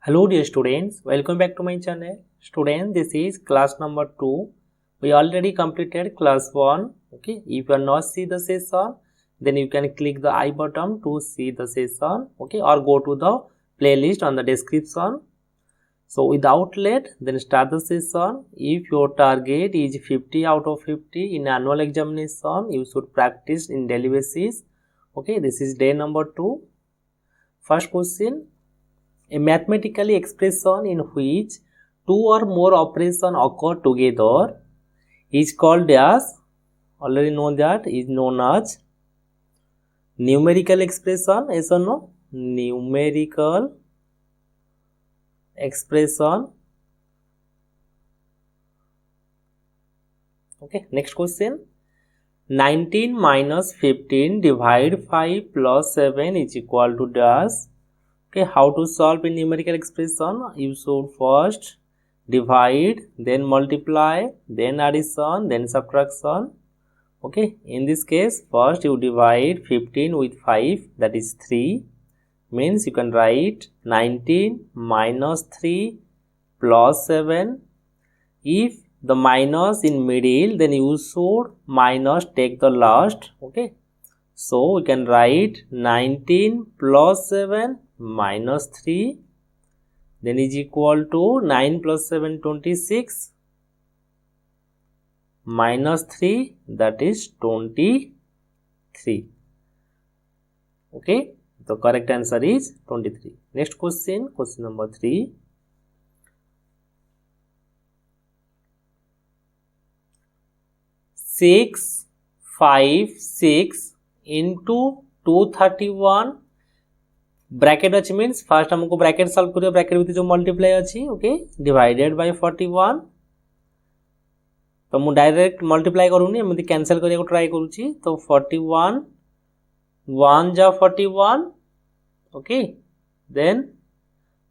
Hello dear students, welcome back to my channel. Students, this is class number 2. We already completed class 1. Okay, if you are not see the session, then you can click the I button to see the session. Okay, or go to the playlist on the description. So without late, then start the session. If your target is 50 out of 50 in annual examination, you should practice in daily basis. Okay, this is day number 2. First question. A mathematical expression in which two or more operations occur together is called as, already know that, is known as numerical expression. Yes or no? Numerical expression. Okay, next question. 19 minus 15 divide 5 plus 7 is equal to dash. Okay, how to solve a numerical expression? You should first divide, then multiply, then addition, then subtraction. Okay, in this case, first you divide 15 with 5, that is 3. Means you can write 19 minus 3 plus 7. If the minus in middle, then you should minus take the last. Okay, so we can write 19 plus 7 minus 3, then is equal to 9 plus 7 26, minus 3, that is 23. Okay, the correct answer is 23. Next question, question number 3. Six, 5, 6 into 231 bracket अच्छी means fast हमको bracket solve करियो bracket with जो multiply अच्छी okay divided by 41 तो मु direct multiply करूनी एमती cancel करिया को ट्राई करूची तो 41 1 जा 41 ओके देन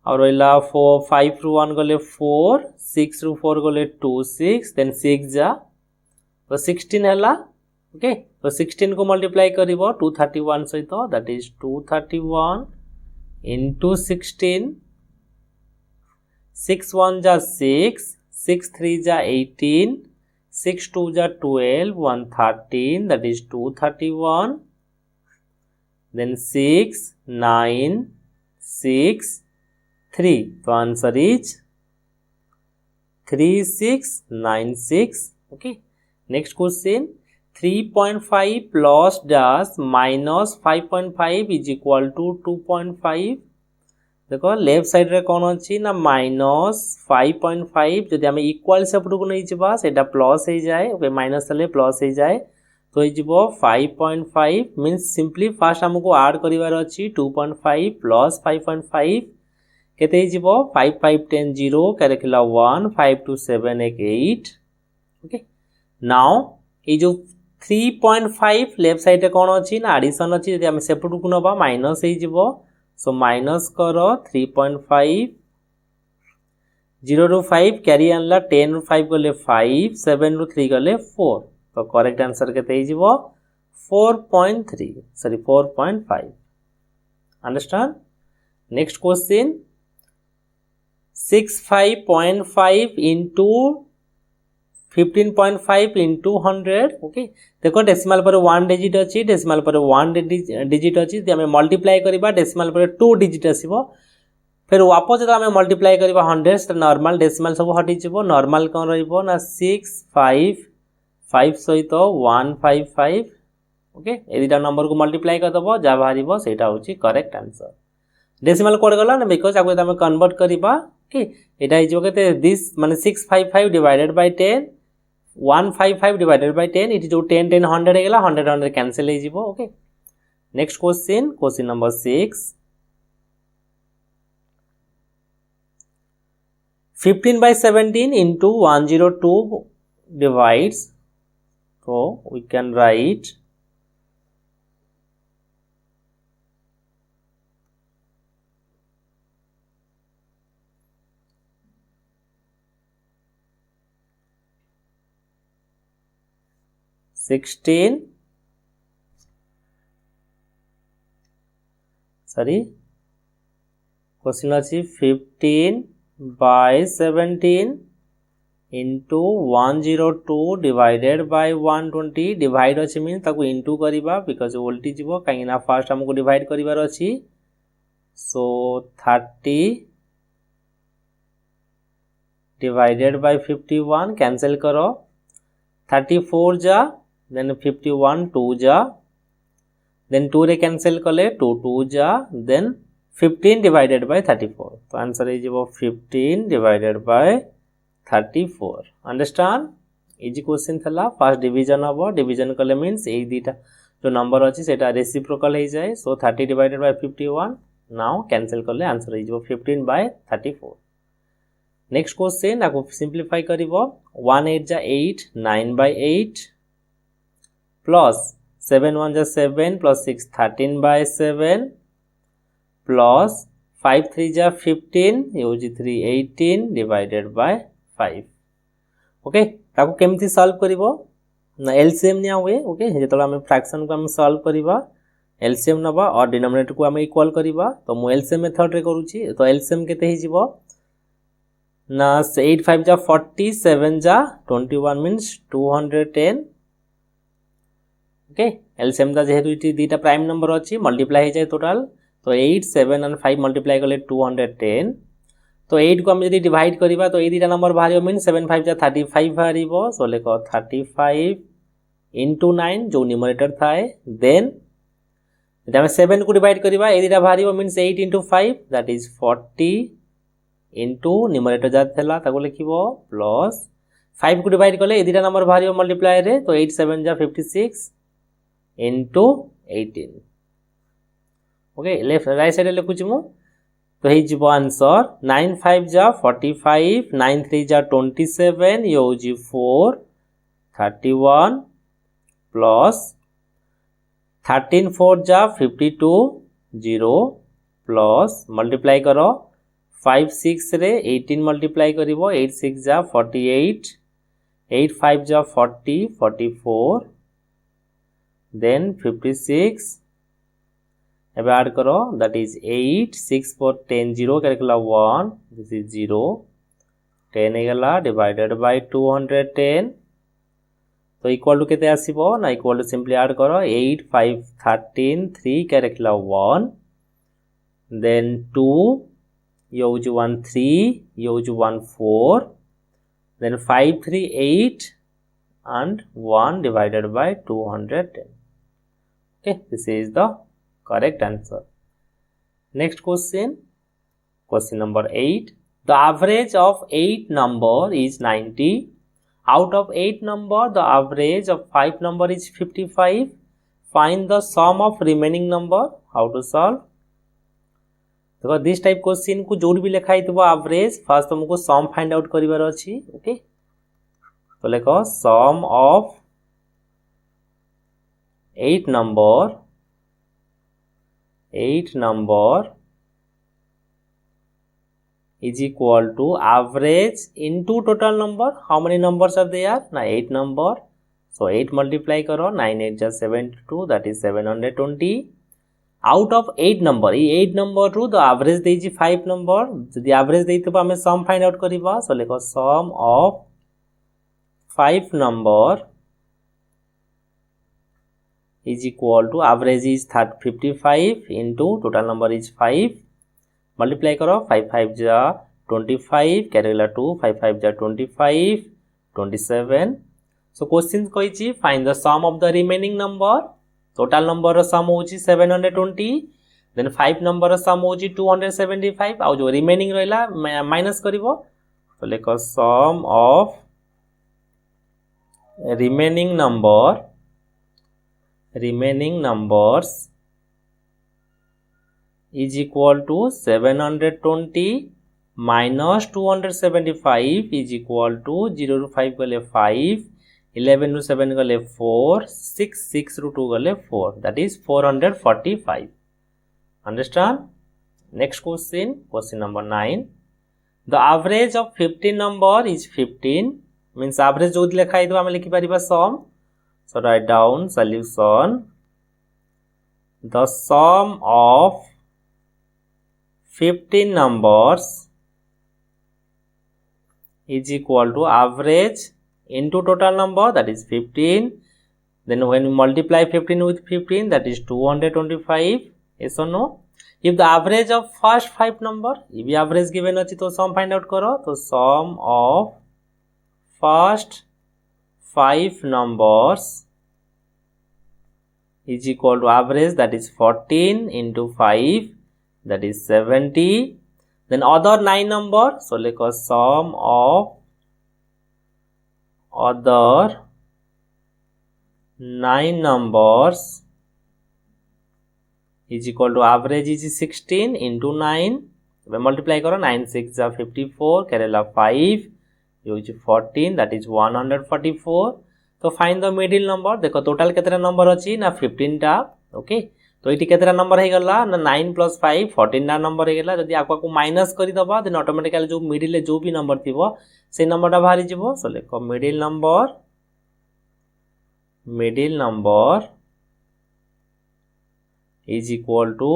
और रहिला 4 5 रु 1 गले 4 6 रु 4 गले 2 6 देन 6 जा तो 16 हैला ओके तो 16 को मल्टीप्लाई करिवो 231 सहित that is 231 into 16, 6 1 ja 6, 6 3 ja 18, 6 2 ja 12, 1 13, that is 231. Then 6 9 6 3. So answer is 3696. Okay. Next question. 3.5 plus dash minus 5.5 is equal to 2.5. देखो लेफ्ट साइड रे कौन अच्छी ना माइनस 5.5 जदि आम इक्वाल सेपट को नहीं जावा सेटा प्लस हो जाए ओके माइनस हेले प्लस हो जाए तो हो जिवो 5.5 मींस सिंपली फास्ट हमको ऐड करिवार अछि 2.5 प्लस 5.5 केते हो जिवो 5 5 10 0 कैरेक्युला 1 5 2 7 8 ओके नाउ ये जो 3.5 लेफ्ट साइड रे कौन अच्छी ना एडिशन अच्छी जदि आम सेपट को नबा माइनस हो जिवो सो माइनस करो 3.5 0 रु 5 कैरी आनला 10 रु 5 गले 5 7 रु 3 गले 4 तो करेक्ट आंसर केते हो जिवो 4.3 sorry 4.5 understand next question 65.5 into 15.5 into 100 okay देखो डेसिमल पर 1 डिजिट अछि डेसिमल पर 1 डिजिट अछि जे हमें मल्टीप्लाई करबा डेसिमल पर 2 डिजिट आसीबो फिर वापस जब हमें मल्टीप्लाई करबा 100 तो नॉर्मल डेसिमल सब हटि जिवो नॉर्मल कोन रहइबो ना 6 5 5 सहित 155 ओके ए दुटा नंबर को मल्टीप्लाई कर दबो जा बाहरिबो सेटा होची करेक्ट आंसर डेसिमल कोड गला ना बिकॉज़ आगो हमें कन्वर्ट करबा ओके एटा हिजो केते दिस माने 655 divided by 10 155 divided by 10 it is जो 10 10 100 हेगला 100 100 कैंसिल हो जिवो okay next question question number 6 15 by 17 into 102 divides so we can write 16 sorry question अछि 15 by 17 into 102 divided by 120 divide अछि मीन ताको into करिबा बिकॉज़ उल्टी जीवो काहे ना फर्स्ट हमको डिवाइड करिवार अछि सो 30 divided by 51 कैंसिल करो 34 जा then 51 2 जा then 2 रे कैंसिल कले 2 2 जा then 15 divided by 34 तो answer is 15 divided by 34 understand easy question थला फर्स्ट डिवीजन हबो डिवीजन कले मींस ए दीटा जो नंबर अछि सेटा रेसिप्रोकल हो जाए सो 30 divided by 51 नाउ कैंसिल कले answer is 15 by 34 next question आको सिंपलीफाई करिवो 1 8 जा 8 9 by 8 प्लस 7 1 जा 7 plus 6 13 by 7 plus 5 3 जा 15 यूज 3 18 divided by 5 ओके ताको केमती सॉल्व करिवो ना एलसीएम निया हुए ओके जेतला हम फ्रैक्शन को हम सॉल्व करिवा एलसीएम नबा और डिनोमिनेटर को हम इक्वल करिवा तो मु एलसीएम मेथड रे करूची तो एलसीएम केते हि जीवो ना 8 5 जा 40 7 जा 21 मींस 210 ओके एलसीएम दा जेहेतु इटी दीटा प्राइम नंबर अछि मल्टीप्लाई हो जाए टोटल तो 8 7 and 5 मल्टीप्लाई करले 210 तो 8 को हम यदि डिवाइड करिबा तो ए दीटा नंबर बाहरियो मीन 7 5 जा 35 बाहरिबो सो लेको 35 into 9 जो न्यूमरेटर थाए देन जब हम 7 को डिवाइड करिबा ए दीटा बाहरिबो means 8 into 5 that is 40 into numerator जा थेला ताको लिखिबो प्लस 5 को डिवाइड करले ए दीटा नंबर बाहरिबो मल्टीप्लाई रे तो 8 7 जा 56 into 18 okay left right side लिखु छी मु तो हे जीवो आंसर 9 5 जा 45 9 3 जा 27 यो जी 4 31 प्लस 13 4 जा 52 0 प्लस मल्टीप्लाई करो 5 6 रे 18 मल्टीप्लाई करिवो 8 6 जा 48 8 5 जा 40 44 then 56 अब ऐड करो दैट इज 8 6 4 10 0 करकेला 1 दिस इज 0 10 हेगला डिवाइडेड बाय 210 तो इक्वल टू केते आसीबो ना इक्वल टू सिंपली ऐड करो 8 5 13 3 Karkela 1 then 2 use 1 3 use 1 4 then 5 3 8 and 1 divided by 210 okay this is the correct answer. Next question, question number 8. The average of 8 number is 90. Out of 8 number, the average of 5 number is 55. Find the sum of remaining number. How to solve? देखो this type question को जोड़ भी लिखा है तो वो average first तुमको sum find out करिवार अछि okay तो लिखो sum of 8 number is equal to average into total number. How many numbers are there? Na 8 number. So 8 multiply karo 9 8 just 72 that is 720. Out of 8 number, ये 8 number ru the average देइछि 5 number. The average देइतबा हमें sum find out करिबा. So लेखो sum of 5 number is equal to average is 55 into total number is 5 multiply करो 5 5 जा 25 कैरेला 2 5 5 जा 25 27 so question कहिछि find the sum of the remaining number total number row sum होछि 720 then 5 number रो sum होछि 275 आ जो remaining रहला minus करिवो तो लेखो sum of remaining numbers is equal to 720 minus 275 is equal to 0 to 5 gale 5 11 to 7 gale 4 6 6 to 2 gale 4 that is 445 understand next question number 9 the average of 15 number is 15 means average जो लिखा है तो हम लिखि परिबा sum so write down solution the sum of 15 numbers is equal to average into total number, that is 15. Then when we multiply 15 with 15, that is 225. Yes or no? If the average of first 5 number, if the average given अछि तो sum find out करो, तो sum of first 5 numbers is equal to average, that is 14 into 5, that is 70. Then other 9 number, so like a sum of other 9 numbers is equal to average is 16 into 9. When multiply karo, 9 6 are 54, Kerala 5, use 14, that is 144. तो find the middle number. देखो total केतरा number अछि ना 15 टा. Okay, तो इटी केतरा number है गला ना 9 plus 5 14 टा number है गला. जदि आपको माइनस करी दबा देन ऑटोमेटिकली जो मिडिल जो भी नंबर थिबो से नंबर टा बाहरी जिवो. सो लेखो middle number is equal to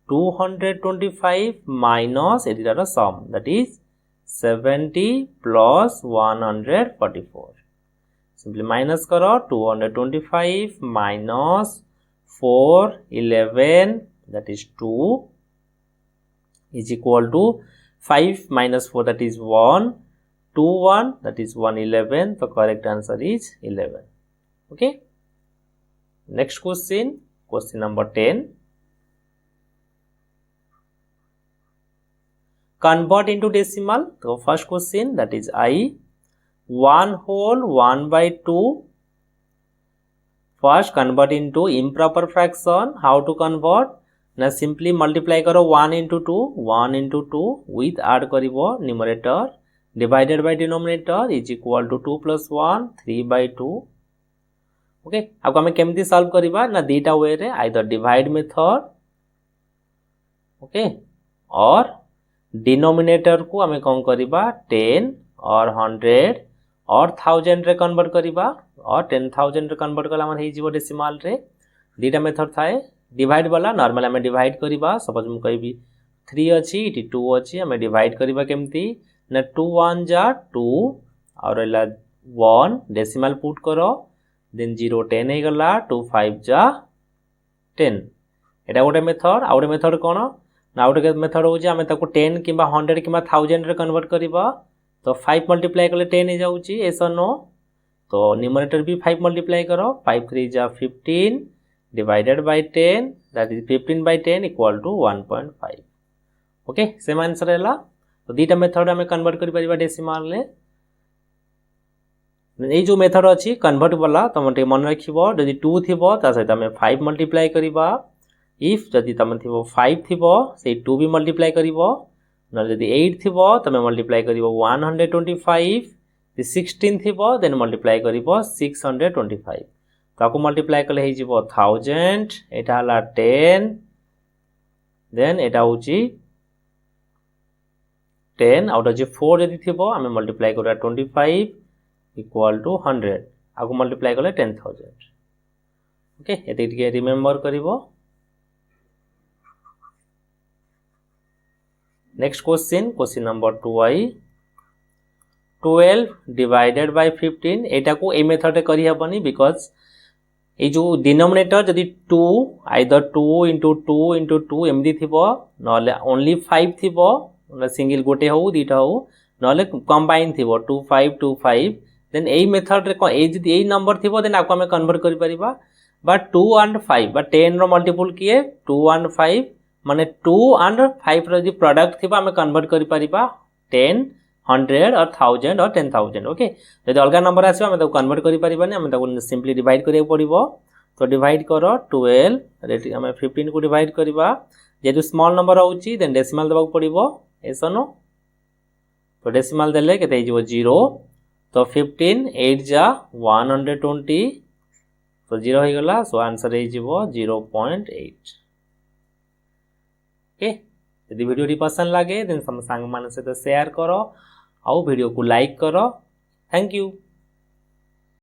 225 minus एदिटार sum, that is 70 plus 144. Simply minus करो, 225 minus 411, that is 2, is equal to 5 minus 4, that is 1, 2 1, that is 111. The correct answer is 11. Okay. Next question, question number 10. Convert into decimal. So first question, that is I. 1 whole 1 by 2. First convert into improper fraction. How to convert? Now simply multiply karo 1 into 2 with add karibo numerator divided by denominator is equal to 2 plus 1 3 by 2. Okay, अब हमें केमती solve करिबा ना दीटा वे रे, either divide method, okay, और denominator को हमें कौन करिबा 10 और 100 और 1000 रे कन्वर्ट करिबा, और 10000 रे कन्वर्ट कला मन हे जीवो डेसिमल रे. दीटा मेथड थाए. डिवाइड वाला नॉर्मल हमें डिवाइड करिबा. सपोज हम कहबी 3 अछि इटी 2 अछि, हमें डिवाइड करिबा केमती ना 2 1 जा 2 और एला 1 डेसिमल पुट करो, देन 0 10 हे गला, 2 5 जा 10. एटा गोटे मेथड. आ गोटे मेथड कोन ना, गोटे मेथड हो जे हमें ताको 10 किबा 100 किबा 1000 रे कन्वर्ट करिबा. तो 5 मल्टीप्लाई करले 10 हे जाउची. ऐसा नो, तो न्यूमरेटर भी 5 मल्टीप्लाई करो. 5 3 जा 15 divided by 10, that is 15 by 10 equal to 1.5. Okay, same answer हैला. तो दीटा मेथड हमें कन्वर्ट करि परिबा डेसिमल ले. ए जो मेथड अछि कन्वर्ट वाला तमटे मन रखिबो. जदि 2 थिबो ता सहित हमें 5 मल्टीप्लाई करिबा. इफ जदि तम थिबो 5 थिबो से 2 भी मल्टीप्लाई करिबो. न जदि 8 थिबो तमे मल्टीप्लाई करिबो 125. 16 थिबो देन मल्टीप्लाई करिबो 625. ताको मल्टीप्लाई कले हे जीवो 1000. एटा हला 10, देन एटा होची 10 आउट जे 4 जदि थिबो हमें मल्टीप्लाई करा 25 इक्वल टू 100. आको मल्टीप्लाई कले 10000. ओके, एते टिके रिमेंबर करिवो. Next question, question number 2i. 12 divided by 15. एटा को ए मेथड रे करि हबनी, बिकॉज़ ए जो डिनोमिनेटर जदि 2 आइदर 2 into 2 into 2 एमदी थिबो, नले ओनली 5 थिबो, न सिंगल गोटे हो दीटा हो, नले कंबाइन थिबो 2 5 2 5. देन ए मेथड रे ए जदि ए नंबर थिबो देन आपको हमें कन्वर्ट करि परिबा. बट 2 and 5 बट 10 रो मल्टीपल किए 2 and 5 माने 2 and 5 रो जदि प्रोडक्ट थिबा हमें कन्वर्ट करि परिबा 10 100 और 1000 और 10000. ओके, जदि अलगा नंबर आसीबा हमें तो कन्वर्ट करि परिबानी, हमें तो सिंपली डिवाइड करिया पड़िबो. तो डिवाइड करो 12 रेट हमें 15 को डिवाइड करिबा. जेतु स्मॉल नंबर होउची देन डेसिमल देबा पड़िबो. ऐसा नो, तो डेसिमल देले केते हिजो 0. तो 15 8 जा 120, तो 0 हो गला. सो आंसर हिजो 0.8. ओके, यदि वीडियो पसंद लगे देन सम सांग मान सहित शेयर करो, आउ वीडियो को लाइक करो. Thank you.